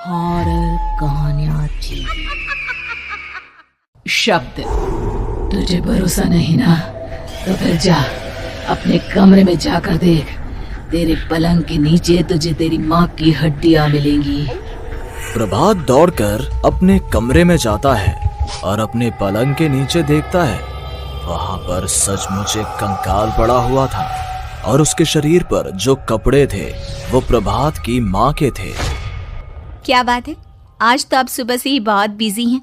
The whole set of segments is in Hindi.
हॉरर कहानियां थी। शब्द, तुझे भरोसा नहीं ना, तो फिर जा अपने कमरे में जाकर देख। तेरे पलंग के नीचे तुझे तेरी माँ की हड्डियां मिलेंगी। प्रभात दौड़कर अपने कमरे में जाता है और अपने पलंग के नीचे देखता है। वहां पर सचमुच एक कंकाल पड़ा हुआ था और उसके शरीर पर जो कपड़े थे वो प्रभात की माँ के थे। क्या बात है, आज तो आप सुबह से ही बहुत बिजी हैं।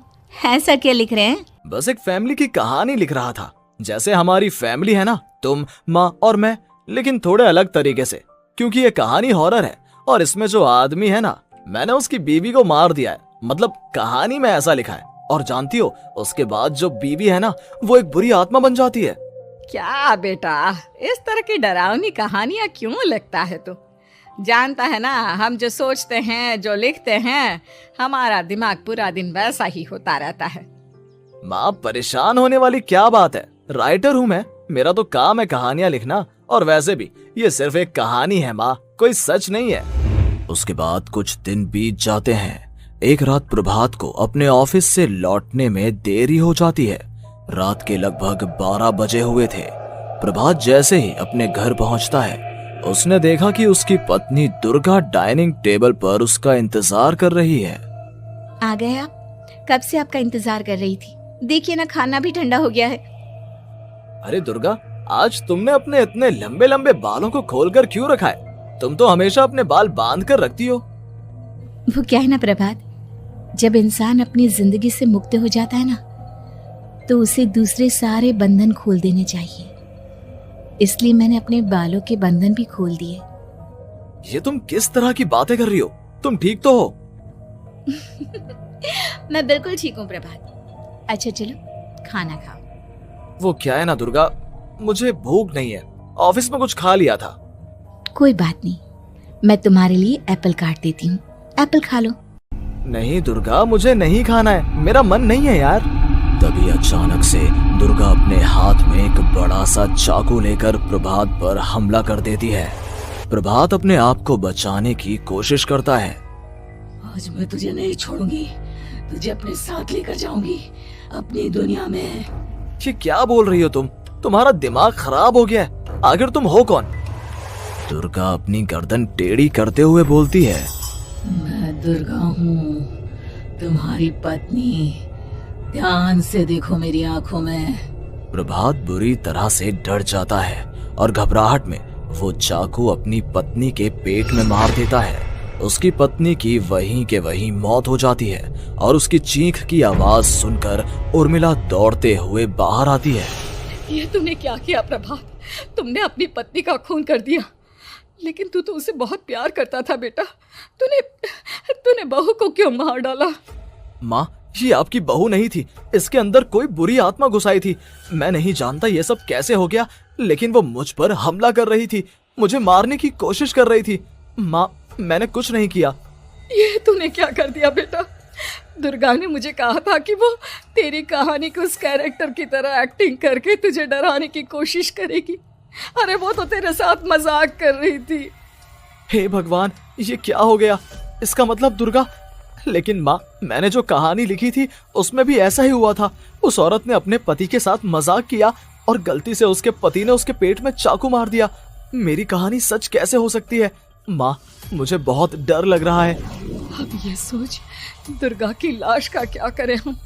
ऐसा क्या लिख रहे हैं? बस एक फैमिली की कहानी लिख रहा था। जैसे हमारी फैमिली है ना, तुम, माँ और मैं, लेकिन थोड़े अलग तरीके से, क्योंकि ये कहानी हॉरर है और इसमें जो आदमी है ना, मैंने उसकी बीवी को मार दिया है। मतलब कहानी में ऐसा लिखा है। और जानती हो, उसके बाद जो बीवी है ना, वो एक बुरी आत्मा बन जाती है। क्या बेटा, इस तरह की डरावनी कहानियां क्यों लिखता है तू? जानता है ना, हम जो सोचते हैं, जो लिखते हैं, हमारा दिमाग पूरा दिन वैसा ही होता रहता है। माँ, परेशान होने वाली क्या बात है? राइटर हूँ मैं, मेरा तो काम है कहानियां लिखना। और वैसे भी ये सिर्फ एक कहानी है माँ, कोई सच नहीं है। उसके बाद कुछ दिन बीत जाते हैं। एक रात प्रभात को अपने ऑफिस से लौटने में देरी हो जाती है। रात के लगभग 12 बजे हुए थे। प्रभात जैसे ही अपने घर पहुंचता है, उसने देखा कि उसकी पत्नी दुर्गा डाइनिंग टेबल पर उसका इंतजार कर रही है। आ गए आप? कब से आपका इंतजार कर रही थी। देखिए ना, खाना भी ठंडा हो गया है। अरे दुर्गा, आज तुमने अपने इतने लंबे लंबे बालों को खोलकर क्यों रखा है? तुम तो हमेशा अपने बाल बांध कर रखती हो। वो क्या है ना प्रभात, जब इंसान अपनी जिंदगी से मुक्त हो जाता है ना, तो उसे दूसरे सारे बंधन खोल देने चाहिए। इसलिए मैंने अपने बालों के बंधन भी खोल दिए। ये तुम किस तरह की बातें कर रही हो? तुम ठीक तो हो? मैं बिल्कुल ठीक हूँ प्रभात। अच्छा चलो खाना खाओ। वो क्या है ना दुर्गा, मुझे भूख नहीं है। ऑफिस में कुछ खा लिया था। कोई बात नहीं, मैं तुम्हारे लिए एप्पल काट देती हूँ, एप्पल खा लो। नहीं दुर्गा, मुझे नहीं खाना है, मेरा मन नहीं है यार। तभी अचानक से दुर्गा अपने हाथ में एक बड़ा सा चाकू लेकर प्रभात पर हमला कर देती है। प्रभात अपने आप को बचाने की कोशिश करता है। आज मैं तुझे नहीं छोड़ूंगी, तुझे अपने साथ लेकर जाऊंगी अपनी दुनिया में। ये क्या बोल रही हो तुम? तुम्हारा दिमाग खराब हो गया है। आखिर तुम हो कौन? दुर्गा अपनी गर्दन टेढ़ी करते हुए बोलती है, मैं दुर्गा हूँ, तुम्हारी पत्नी। ध्यान से देखो मेरी आंखों में। प्रभात बुरी तरह से डर जाता है और घबराहट में वो चाकू अपनी पत्नी के पेट में मार देता है। उसकी पत्नी की वहीं के वहीं मौत हो जाती है और उसकी चीख की आवाज सुनकर उर्मिला दौड़ते हुए बाहर आती है। ये तूने क्या किया प्रभात? तुमने अपनी पत्नी का खून कर दिया। लेकिन तू तो उसे बहुत प्यार करता था बेटा। तूने बहू को क्यों मार डाला? माँ, ये आपकी बहू नहीं थी, इसके अंदर कोई बुरी आत्मा घुसाई थी। मैं नहीं जानता ये सब कैसे हो गया, लेकिन वो मुझ पर हमला कर रही थी, मुझे मारने की कोशिश कर रही थी। माँ, मैंने कुछ नहीं किया। ये तूने क्या कर दिया बेटा? दुर्गा ने मुझे कहा था कि वो तेरी कहानी के उस कैरेक्टर की तरह एक्टिंग करके तुझे डराने की कोशिश करेगी। अरे वो तो तेरे साथ मजाक कर रही थी। हे भगवान, ये क्या हो गया? इसका मतलब दुर्गा। लेकिन माँ, मैंने जो कहानी लिखी थी उसमें भी ऐसा ही हुआ था। उस औरत ने अपने पति के साथ मजाक किया और गलती से उसके पति ने उसके पेट में चाकू मार दिया। मेरी कहानी सच कैसे हो सकती है? माँ, मुझे बहुत डर लग रहा है। अब ये सोच, दुर्गा की लाश का क्या करें हम?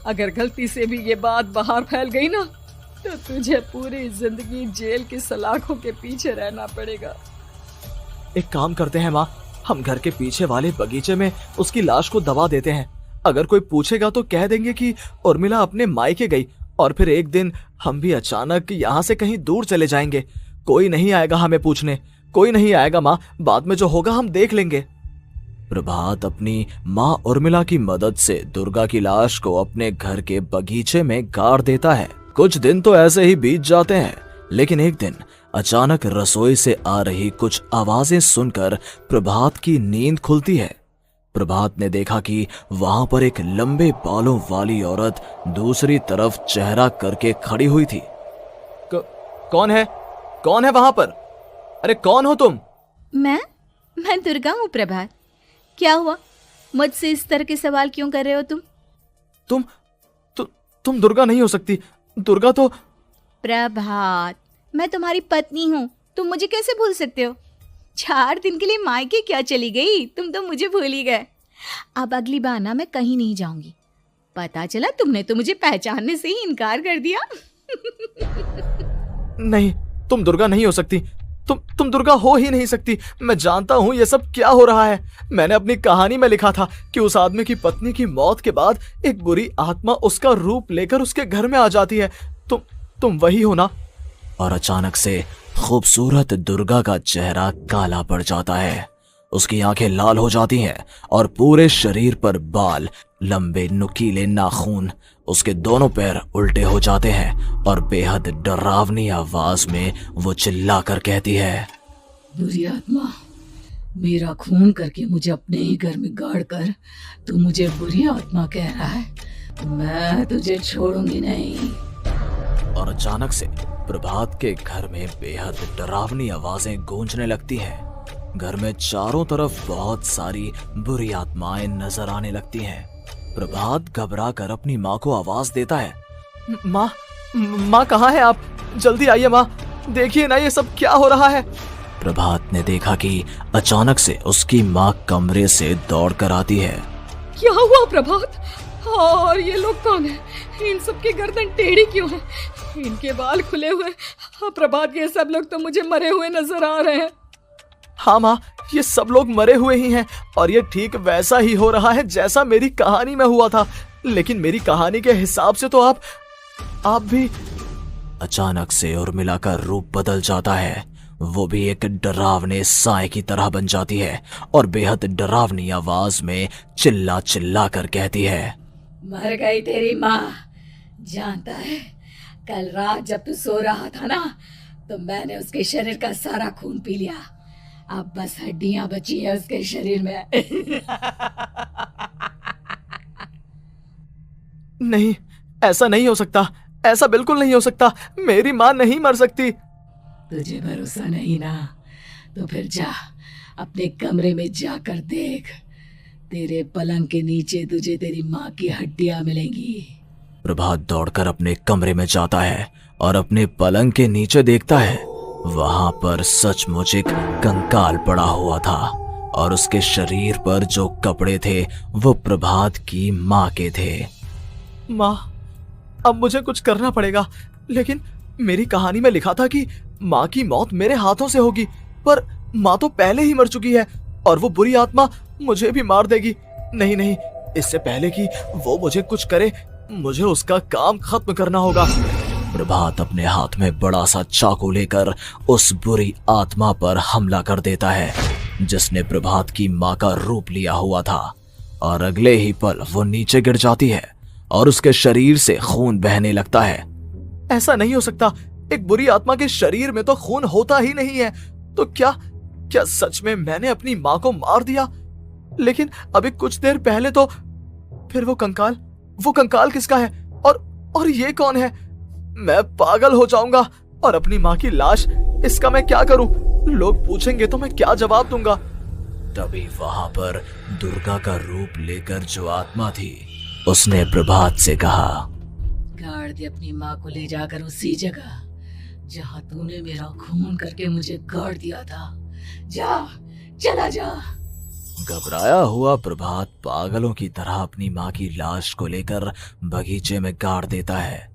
अगर गलती से भी ये बात बाहर फैल गई ना, तो तुझे पूरी जिंदगी जेल की सलाखों के पीछे रहना पड़ेगा। एक काम करते हैं माँ, हम घर के पीछे वाले बगीचे में उसकी लाश को दबा देते हैं। अगर कोई पूछेगा तो कह देंगे कि उर्मिला अपने मायके गई और फिर एक दिन हम भी अचानक यहाँ से कहीं दूर चले जाएंगे। कोई नहीं आएगा हमें पूछने, कोई नहीं आएगा माँ, बाद में जो होगा हम देख लेंगे। प्रभात अपनी माँ उर्मिला की मदद से दुर्गा की लाश को अपने घर के बगीचे में गाड़ देता है। कुछ दिन तो ऐसे ही बीत जाते हैं, लेकिन एक दिन अचानक रसोई से आ रही कुछ आवाजें सुनकर प्रभात की नींद खुलती है। प्रभात ने देखा कि वहां पर एक लंबे बालों वाली औरत दूसरी तरफ चेहरा करके खड़ी हुई थी। कौन है? कौन है वहां पर? अरे कौन हो तुम? मैं दुर्गा हूँ प्रभात। क्या हुआ? मुझसे इस तरह के सवाल क्यों कर रहे हो तुम? तुम दुर्गा नहीं हो सकती। दुर्गा तो प्रभात, मैं तुम्हारी पत्नी हूँ, तुम मुझे कैसे भूल सकते हो? 4 दिन के लिए मायके क्या चली गई, तुम तो मुझे भूल ही गए। अब अगली बार ना मैं कहीं नहीं जाऊंगी। पता चला तुमने तो मुझे पहचानने से ही इनकार कर दिया। नहीं, तुम दुर्गा नहीं हो सकती। तुम दुर्गा हो ही नहीं सकती। मैं जानता हूं ये सब क्या हो रहा है। मैंने अपनी कहानी में लिखा था कि उस आदमी की पत्नी की मौत के बाद एक बुरी आत्मा उसका रूप लेकर उसके घर में आ जाती है। तुम वही हो ना? और अचानक से खूबसूरत दुर्गा का चेहरा काला पड़ जाता है। उसकी आंखें लाल हो जाती हैं और पूरे शरीर पर बाल, लंबे नुकीले नाखून, उसके दोनों पैर उल्टे हो जाते हैं और बेहद डरावनी आवाज में वो चिल्लाकर कहती है, बुरी आत्मा, मेरा खून करके मुझे अपने ही घर में गाड़ कर तू मुझे बुरी आत्मा कह रहा है? मैं तुझे छोड़ूंगी नहीं। और अचानक से प्रभात के घर में बेहद डरावनी आवाजें गूंजने लगती हैं। घर में चारों तरफ बहुत सारी बुरी आत्माएं नजर आने लगती हैं। प्रभात घबरा कर अपनी माँ को आवाज देता है, माँ कहाँ है आप? जल्दी आइए माँ, देखिए ना ये सब क्या हो रहा है। प्रभात ने देखा कि अचानक से उसकी माँ कमरे से दौड़ कर आती है। क्या हुआ प्रभात? और ये लोग कौन है? इन सब की गर्दन टेढ़ी क्यों है? इनके बाल खुले हुए। प्रभात, ये सब लोग तो मुझे मरे हुए नजर आ रहे हैं। हाँ माँ, ये सब लोग मरे हुए ही हैं और ये ठीक वैसा ही हो रहा है जैसा मेरी कहानी में हुआ था। लेकिन मेरी कहानी के हिसाब से तो आप भी। अचानक से उर्मिला का रूप बदल जाता है। वो भी एक डरावने साए की तरह बन जाती है और बेहद डरावनी आवाज में चिल्ला चिल्ला कर कहती है, मर गई तेरी माँ। जानता है, कल रात जब तू सो रहा था ना, तो मैंने उसके शरीर का सारा खून पी लिया। अब बस हड्डियां बची है उसके शरीर में। नहीं, ऐसा नहीं हो सकता। ऐसा बिल्कुल नहीं हो सकता। मेरी माँ नहीं मर सकती। तुझे भरोसा नहीं ना? तो फिर जा, अपने कमरे में जाकर देख। तेरे पलंग के नीचे तुझे तेरी माँ की हड्डियां मिलेंगी। प्रभात दौड़कर अपने कमरे में जाता है और अपने पलंग के नीचे देखता है। वहां पर सचमुच एक कंकाल पड़ा हुआ था और उसके शरीर पर जो कपड़े थे वो प्रभात की माँ के थे। माँ, अब मुझे कुछ करना पड़ेगा। लेकिन मेरी कहानी में लिखा था कि माँ की मौत मेरे हाथों से होगी, पर माँ तो पहले ही मर चुकी है और वो बुरी आत्मा मुझे भी मार देगी। नहीं नहीं, इससे पहले कि वो मुझे कुछ करे, मुझे उसका काम खत्म करना होगा। प्रभात अपने हाथ में बड़ा सा चाकू लेकर उस बुरी आत्मा पर हमला कर देता है जिसने प्रभात की माँ का रूप लिया हुआ था, और अगले ही पल वो नीचे गिर जाती है और उसके शरीर से खून बहने लगता है। ऐसा नहीं हो सकता। एक बुरी आत्मा के शरीर में तो खून होता ही नहीं है। तो क्या सच में मैंने अपनी माँ को मार दिया? लेकिन अभी कुछ देर पहले तो फिर वो कंकाल किसका है? और ये कौन है? मैं पागल हो जाऊंगा। और अपनी माँ की लाश, इसका मैं क्या करूं? लोग पूछेंगे तो मैं क्या जवाब दूंगा? तभी वहां पर दुर्गा का रूप लेकर जो आत्मा थी उसने प्रभात से कहा, गाड़ दे अपनी माँ को ले जाकर उसी जगह जहाँ तूने मेरा खून करके मुझे गाड़ दिया था। जा, चला जा। घबराया हुआ प्रभात पागलों की तरह अपनी माँ की लाश को लेकर बगीचे में गाड़ देता है।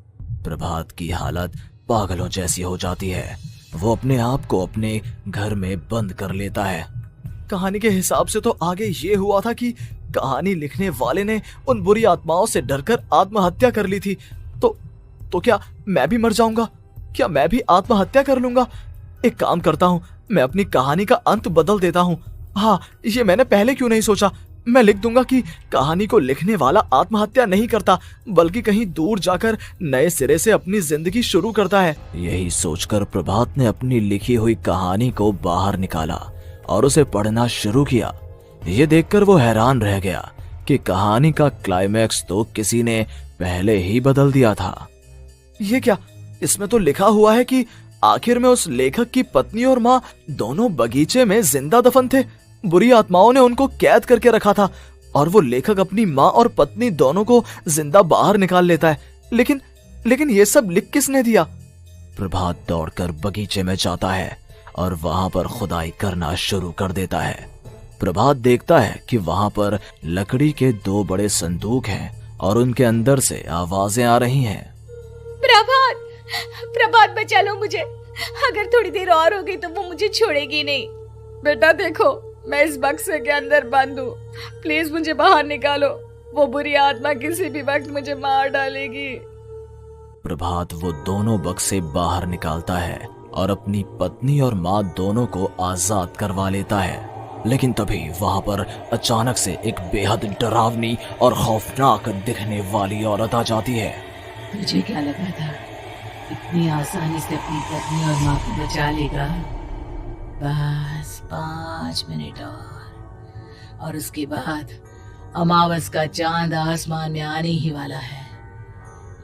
प्रभात की हालत पागलों जैसी हो जाती है। वो अपने आप को अपने घर में बंद कर लेता है। कहानी के हिसाब से तो आगे ये हुआ था कि कहानी लिखने वाले ने उन बुरी आत्माओं से डरकर आत्महत्या कर ली थी। तो क्या मैं भी मर जाऊंगा? क्या मैं भी आत्महत्या कर लूंगा? एक काम करता हूँ, मैं अपनी कहानी का अंत बदल देता हूँ। हाँ, ये मैंने पहले क्यों नहीं सोचा। मैं लिख दूंगा कि कहानी को लिखने वाला आत्महत्या नहीं करता, बल्कि कहीं दूर जाकर नए सिरे से अपनी जिंदगी शुरू करता है। यही सोचकर प्रभात ने अपनी लिखी हुई कहानी को बाहर निकाला और उसे पढ़ना शुरू किया। ये देखकर वो हैरान रह गया कि कहानी का क्लाइमैक्स तो किसी ने पहले ही बदल दिया था। ये क्या? इसमें तो लिखा हुआ है कि आखिर में उस लेखक की पत्नी और माँ दोनों बगीचे में जिंदा दफन थे। बुरी आत्माओं ने उनको कैद करके रखा था और वो लेखक अपनी माँ और पत्नी दोनों को जिंदा बाहर निकाल लेता है। लेकिन ये सब लिख किसने दिया? प्रभात दौड़कर बगीचे में जाता है और वहां पर खुदाई करना शुरू कर देता है। प्रभात देखता है कि वहां पर लकड़ी के 2 बड़े संदूक हैं और उनके अंदर से आवाजें आ रही हैं। प्रभात बचा लो मुझे, अगर थोड़ी देर और हो गई तो वो मुझे छोड़ेगी नहीं। बेटा देखो, मैं इस बक्से के अंदर बंद हूँ, प्लीज मुझे बाहर निकालो, वो बुरी आत्मा किसी भी वक्त मुझे मार डालेगी। प्रभात वो दोनों बक्से बाहर निकालता है और अपनी पत्नी और माँ दोनों को आजाद करवा लेता है। लेकिन तभी वहां पर अचानक से एक बेहद डरावनी और खौफनाक दिखने वाली औरत आ जाती है। तुझे क्या लगा था इतनी आसानी से अपनी पत्नी और माँ को बचा लेगा? बस 5 मिनट और उसके बाद अमावस का चांद आसमान में आने ही वाला है।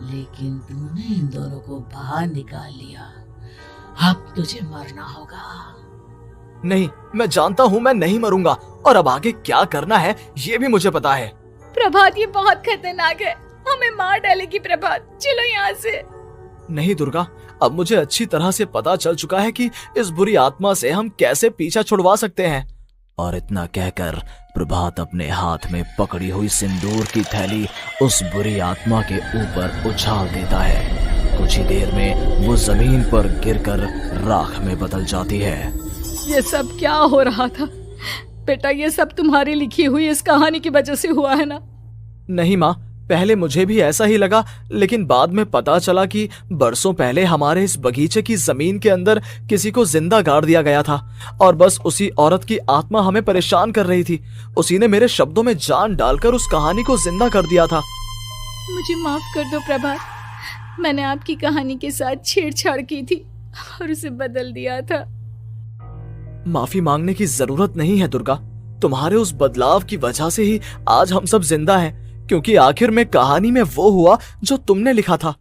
लेकिन तूने इन दोनों को बाहर निकाल लिया, अब तुझे मरना होगा। नहीं, मैं जानता हूँ मैं नहीं मरूंगा, और अब आगे क्या करना है ये भी मुझे पता है। प्रभात ये बहुत खतरनाक है, हमें मार डालेगी प्रभात, चलो यहाँ से। नहीं दुर्गा, अब मुझे अच्छी तरह से पता चल चुका है कि इस बुरी आत्मा से हम कैसे पीछा छुड़वा सकते हैं। और इतना कहकर प्रभात अपने हाथ में पकड़ी हुई सिंदूर की थैली उस बुरी आत्मा के ऊपर उछाल देता है। कुछ ही देर में वो जमीन पर गिरकर राख में बदल जाती है। ये सब क्या हो रहा था बेटा? ये सब तुम्हारी लिखी हुई इस कहानी की वजह से हुआ है ना? नहीं माँ, पहले मुझे भी ऐसा ही लगा, लेकिन बाद में पता चला कि बरसों पहले हमारे इस बगीचे की जमीन के अंदर किसी को जिंदा गाड़ दिया गया था और बस उसी औरत की आत्मा हमें परेशान कर रही थी। उसी ने मेरे शब्दों में जान डालकर उस कहानी को जिंदा कर दिया था। मुझे माफ कर दो प्रभात, मैंने आपकी कहानी के साथ छेड़छाड़ की थी और उसे बदल दिया था। माफी मांगने की जरूरत नहीं है दुर्गा, तुम्हारे उस बदलाव की वजह से ही आज हम सब जिंदा हैं, क्योंकि आखिर में कहानी में वो हुआ जो तुमने लिखा था।